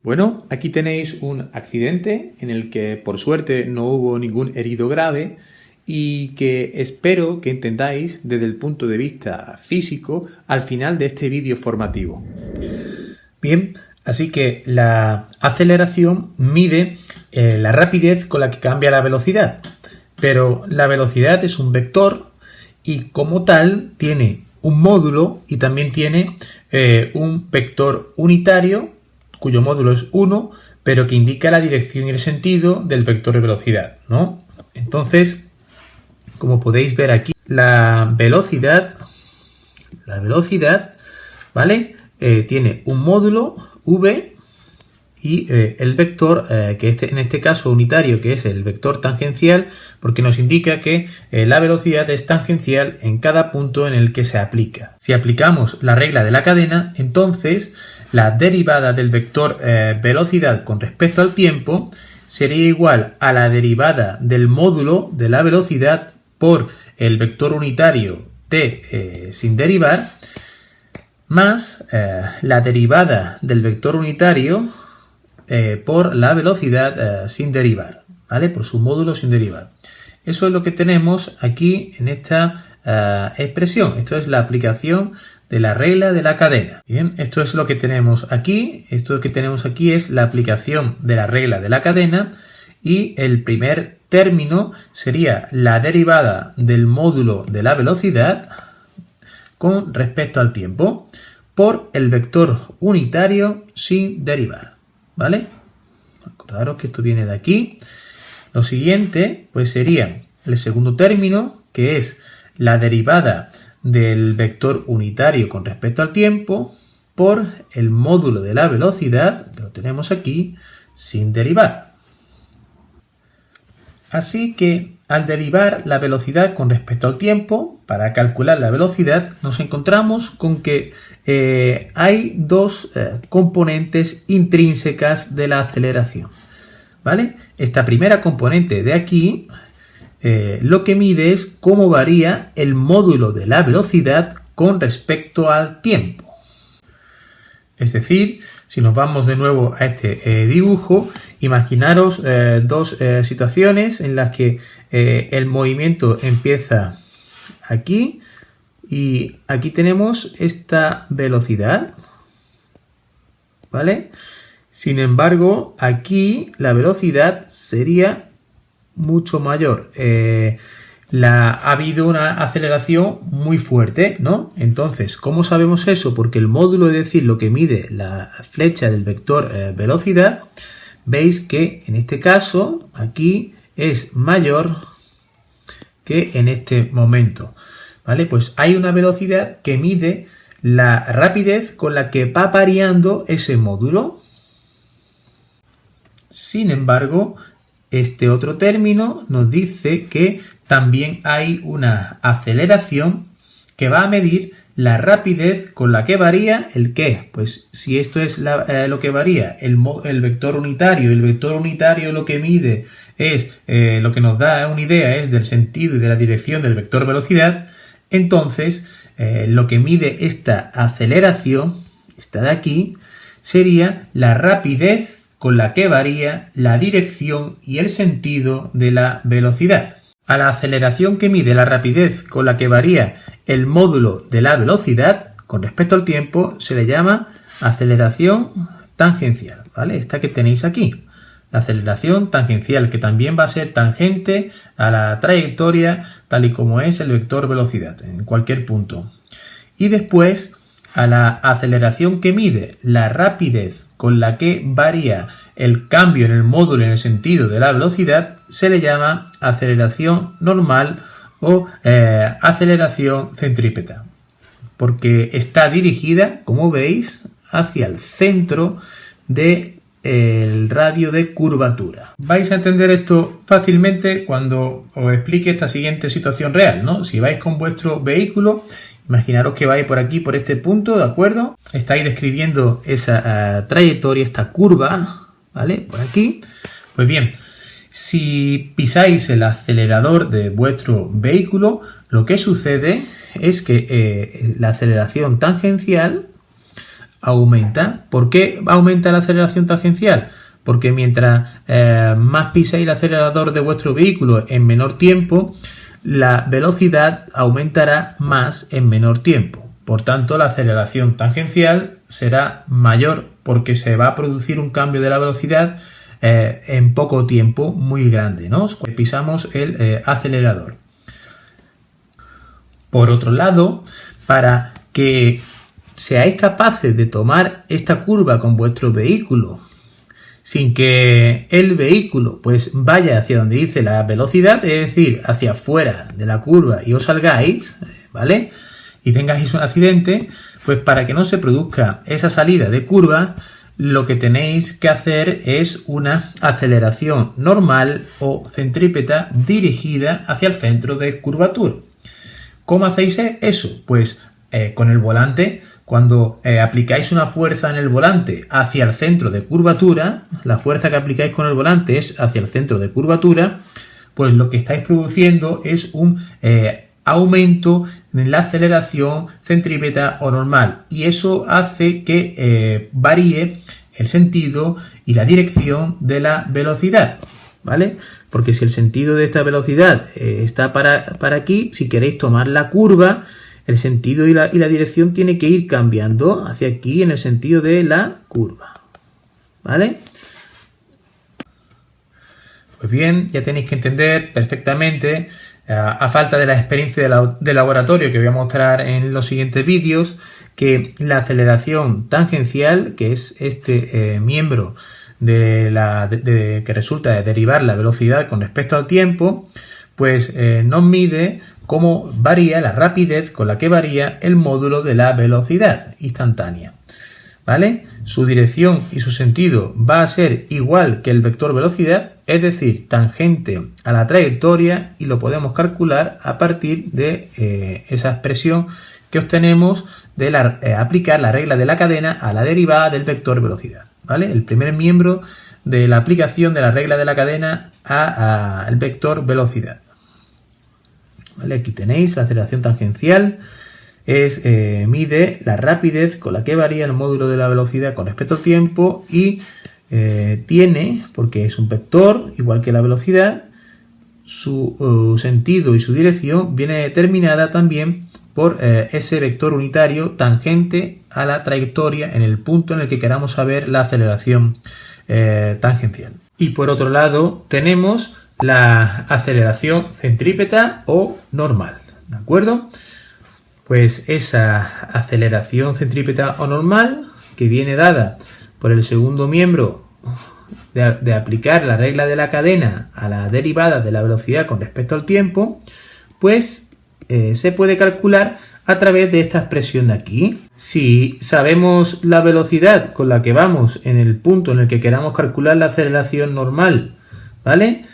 Bueno, aquí tenéis un accidente en el que por suerte no hubo ningún herido grave y que espero que entendáis desde el punto de vista físico al final de este vídeo formativo. Bien, así que la aceleración mide la rapidez con la que cambia la velocidad, pero la velocidad es un vector y como tal tiene un módulo y también tiene un vector unitario cuyo módulo es 1, pero que indica la dirección y el sentido del vector de velocidad, ¿no? Entonces, como podéis ver aquí, la velocidad, ¿vale? Tiene un módulo v y el vector, que en este caso unitario, que es el vector tangencial, porque nos indica que la velocidad es tangencial en cada punto en el que se aplica. Si aplicamos la regla de la cadena, entonces la derivada del vector velocidad con respecto al tiempo sería igual a la derivada del módulo de la velocidad por el vector unitario t sin derivar, más la derivada del vector unitario por la velocidad sin derivar, ¿vale? Por su módulo sin derivar. Eso es lo que tenemos aquí en esta expresión. Esto es la aplicación de la regla de la cadena. Bien, esto es lo que tenemos aquí. Esto que tenemos aquí es la aplicación de la regla de la cadena y el primer término sería la derivada del módulo de la velocidad con respecto al tiempo por el vector unitario sin derivar, ¿vale? Acordaros que esto viene de aquí. Lo siguiente pues sería el segundo término, que es la derivada del vector unitario con respecto al tiempo por el módulo de la velocidad, que lo tenemos aquí, sin derivar. Así que al derivar la velocidad con respecto al tiempo, para calcular la velocidad, nos encontramos con que hay dos componentes intrínsecas de la aceleración, ¿vale? Esta primera componente de aquí lo que mide es cómo varía el módulo de la velocidad con respecto al tiempo. Es decir, si nos vamos de nuevo a este dibujo, imaginaros dos situaciones en las que el movimiento empieza aquí y aquí tenemos esta velocidad, ¿vale? Sin embargo, aquí la velocidad sería mucho mayor. Ha habido una aceleración muy fuerte, ¿no? Entonces, ¿cómo sabemos eso? Porque el módulo, es decir, lo que mide la flecha del vector velocidad, veis que en este caso aquí es mayor que en este momento, ¿vale? Pues hay una velocidad que mide la rapidez con la que va variando ese módulo. Sin embargo, este otro término nos dice que también hay una aceleración que va a medir la rapidez con la que varía el qué. Pues si esto es lo que varía, el vector unitario, lo que mide es, lo que nos da una idea es del sentido y de la dirección del vector velocidad, entonces lo que mide esta aceleración, esta de aquí, sería la rapidez con la que varía la dirección y el sentido de la velocidad. A la aceleración que mide la rapidez con la que varía el módulo de la velocidad con respecto al tiempo se le llama aceleración tangencial, ¿vale? Esta que tenéis aquí, la aceleración tangencial, que también va a ser tangente a la trayectoria tal y como es el vector velocidad en cualquier punto. Y después a la aceleración que mide la rapidez con la que varía el cambio en el módulo en el sentido de la velocidad se le llama aceleración normal o aceleración centrípeta, porque está dirigida, como veis, hacia el centro del radio de curvatura. Vais a entender esto fácilmente cuando os explique esta siguiente situación real, ¿no? Si vais con vuestro vehículo, imaginaros que vais por aquí, por este punto, ¿de acuerdo? Estáis describiendo esa trayectoria, esta curva, ¿vale? Por aquí. Pues bien, si pisáis el acelerador de vuestro vehículo, lo que sucede es que la aceleración tangencial aumenta. ¿Por qué aumenta la aceleración tangencial? Porque mientras más piséis el acelerador de vuestro vehículo en menor tiempo, la velocidad aumentará más en menor tiempo. Por tanto, la aceleración tangencial será mayor porque se va a producir un cambio de la velocidad en poco tiempo muy grande, ¿no? Cuando pisamos el acelerador. Por otro lado, para que seáis capaces de tomar esta curva con vuestro vehículo sin que el vehículo pues vaya hacia donde dice la velocidad, es decir, hacia afuera de la curva y os salgáis, ¿vale? Y tengáis un accidente, pues para que no se produzca esa salida de curva, lo que tenéis que hacer es una aceleración normal o centrípeta dirigida hacia el centro de curvatura. ¿Cómo hacéis eso? Pues con el volante, cuando aplicáis una fuerza en el volante hacia el centro de curvatura, la fuerza que aplicáis con el volante es hacia el centro de curvatura, pues lo que estáis produciendo es un aumento en la aceleración centrípeta o normal, y eso hace que varíe el sentido y la dirección de la velocidad, ¿vale? Porque si el sentido de esta velocidad está para aquí, si queréis tomar la curva, el sentido y la dirección tiene que ir cambiando hacia aquí en el sentido de la curva, ¿vale? Pues bien, ya tenéis que entender perfectamente, a falta de la experiencia de laboratorio que voy a mostrar en los siguientes vídeos, que la aceleración tangencial, que es este miembro que resulta de derivar la velocidad con respecto al tiempo, pues nos mide cómo varía la rapidez con la que varía el módulo de la velocidad instantánea, ¿vale? Su dirección y su sentido va a ser igual que el vector velocidad, es decir, tangente a la trayectoria, y lo podemos calcular a partir de esa expresión que obtenemos de aplicar la regla de la cadena a la derivada del vector velocidad, ¿vale? El primer miembro de la aplicación de la regla de la cadena al vector velocidad. ¿Vale? Aquí tenéis la aceleración tangencial, mide la rapidez con la que varía el módulo de la velocidad con respecto al tiempo, y tiene, porque es un vector igual que la velocidad, su sentido y su dirección viene determinada también por ese vector unitario tangente a la trayectoria en el punto en el que queramos saber la aceleración tangencial. Y por otro lado tenemos la aceleración centrípeta o normal, ¿de acuerdo? Pues esa aceleración centrípeta o normal, que viene dada por el segundo miembro de aplicar la regla de la cadena a la derivada de la velocidad con respecto al tiempo, pues se puede calcular a través de esta expresión de aquí. Si sabemos la velocidad con la que vamos en el punto en el que queramos calcular la aceleración normal, ¿vale?,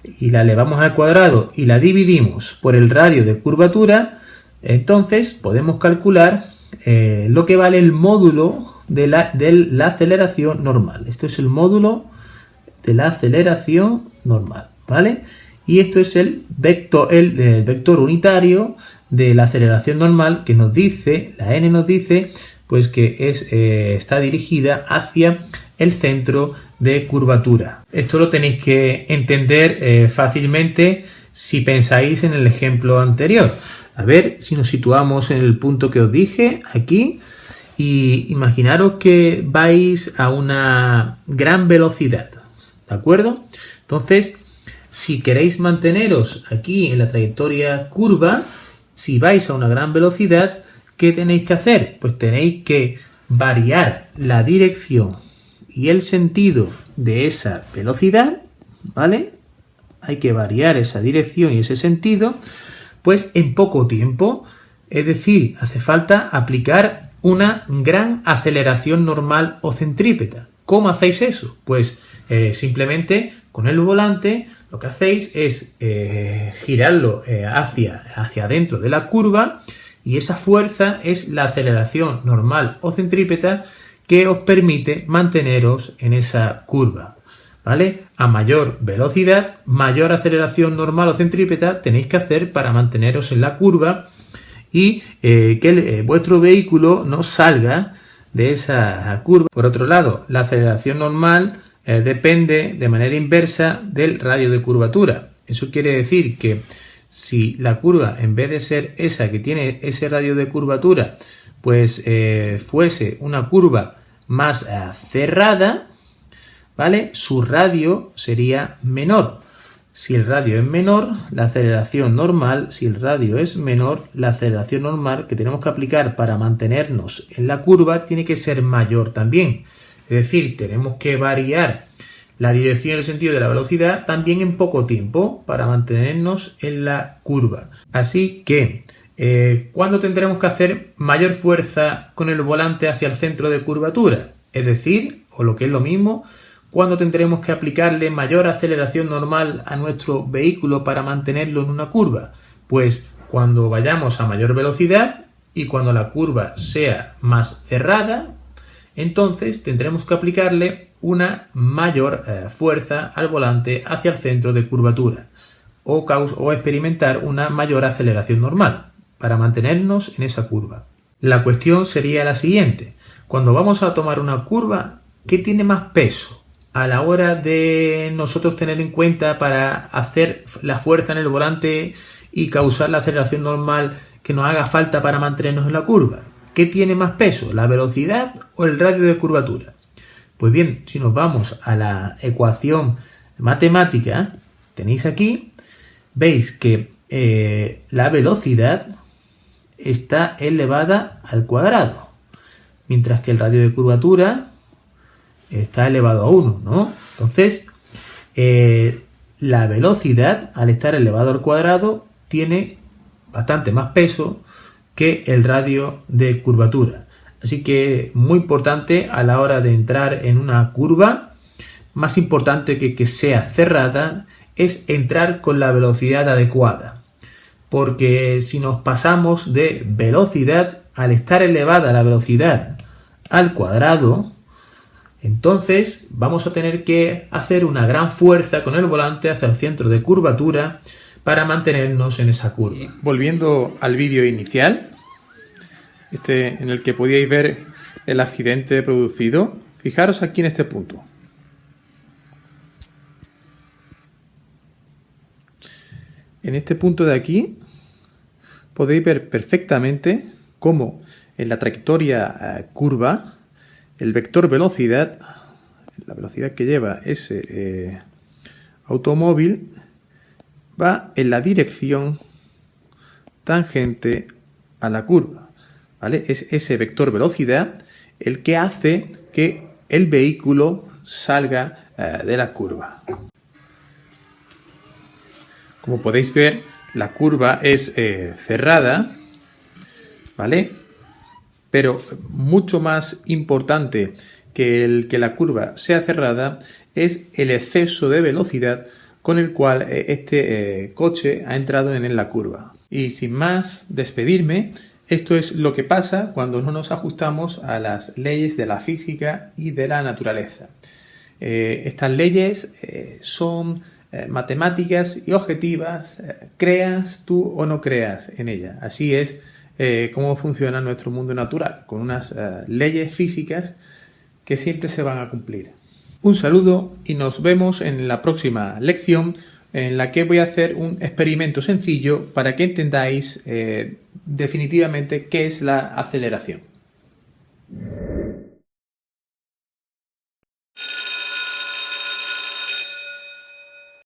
y la elevamos al cuadrado y la dividimos por el radio de curvatura, entonces podemos calcular lo que vale el módulo de la aceleración normal. Esto es el módulo de la aceleración normal, ¿vale? Y esto es el vector unitario de la aceleración normal, que nos dice, la n nos dice, pues que está dirigida hacia el centro de curvatura. Esto lo tenéis que entender fácilmente si pensáis en el ejemplo anterior. A ver si nos situamos en el punto que os dije aquí, y imaginaros que vais a una gran velocidad, ¿de acuerdo? Entonces, si queréis manteneros aquí en la trayectoria curva, si vais a una gran velocidad, ¿qué tenéis que hacer? Pues tenéis que variar la dirección y el sentido de esa velocidad, ¿vale? Hay que variar esa dirección y ese sentido, pues en poco tiempo. Es decir, hace falta aplicar una gran aceleración normal o centrípeta. ¿Cómo hacéis eso? Pues simplemente con el volante lo que hacéis es girarlo hacia dentro de la curva, y esa fuerza es la aceleración normal o centrípeta que os permite manteneros en esa curva, ¿vale? A mayor velocidad, mayor aceleración normal o centrípeta tenéis que hacer para manteneros en la curva y que vuestro vehículo no salga de esa curva. Por otro lado, la aceleración normal depende de manera inversa del radio de curvatura. Eso quiere decir que si la curva, en vez de ser esa que tiene ese radio de curvatura, pues fuese una curva más cerrada, ¿vale? Su radio sería menor. Si el radio es menor, la aceleración normal, si el radio es menor, la aceleración normal que tenemos que aplicar para mantenernos en la curva tiene que ser mayor también. Es decir, tenemos que variar la dirección y el sentido de la velocidad también en poco tiempo para mantenernos en la curva. Así que, ¿cuándo tendremos que hacer mayor fuerza con el volante hacia el centro de curvatura? Es decir, o lo que es lo mismo, ¿cuándo tendremos que aplicarle mayor aceleración normal a nuestro vehículo para mantenerlo en una curva? Pues cuando vayamos a mayor velocidad y cuando la curva sea más cerrada, entonces tendremos que aplicarle una mayor fuerza al volante hacia el centro de curvatura o experimentar una mayor aceleración normal para mantenernos en esa curva. La cuestión sería la siguiente. Cuando vamos a tomar una curva, ¿qué tiene más peso a la hora de nosotros tener en cuenta para hacer la fuerza en el volante y causar la aceleración normal que nos haga falta para mantenernos en la curva? ¿Qué tiene más peso, la velocidad o el radio de curvatura? Pues bien, si nos vamos a la ecuación matemática, tenéis aquí, veis que la velocidad está elevada al cuadrado, mientras que el radio de curvatura está elevado a 1, ¿no? Entonces, la velocidad, al estar elevado al cuadrado, tiene bastante más peso que el radio de curvatura. Así que muy importante a la hora de entrar en una curva, más importante que sea cerrada, es entrar con la velocidad adecuada. Porque si nos pasamos de velocidad, al estar elevada la velocidad al cuadrado, entonces vamos a tener que hacer una gran fuerza con el volante hacia el centro de curvatura para mantenernos en esa curva. Y volviendo al vídeo inicial, en el que podíais ver el accidente producido, fijaros aquí en este punto. En este punto de aquí podéis ver perfectamente cómo en la trayectoria curva el vector velocidad, la velocidad que lleva ese automóvil, va en la dirección tangente a la curva, ¿vale? Es ese vector velocidad el que hace que el vehículo salga de la curva. Como podéis ver, la curva es cerrada, ¿vale? Pero mucho más importante que la curva sea cerrada es el exceso de velocidad con el cual este coche ha entrado en la curva. Y sin más despedirme, esto es lo que pasa cuando no nos ajustamos a las leyes de la física y de la naturaleza. Estas leyes son matemáticas y objetivas, creas tú o no creas en ellas. Así es cómo funciona nuestro mundo natural, con unas leyes físicas que siempre se van a cumplir. Un saludo y nos vemos en la próxima lección, en la que voy a hacer un experimento sencillo para que entendáis definitivamente qué es la aceleración.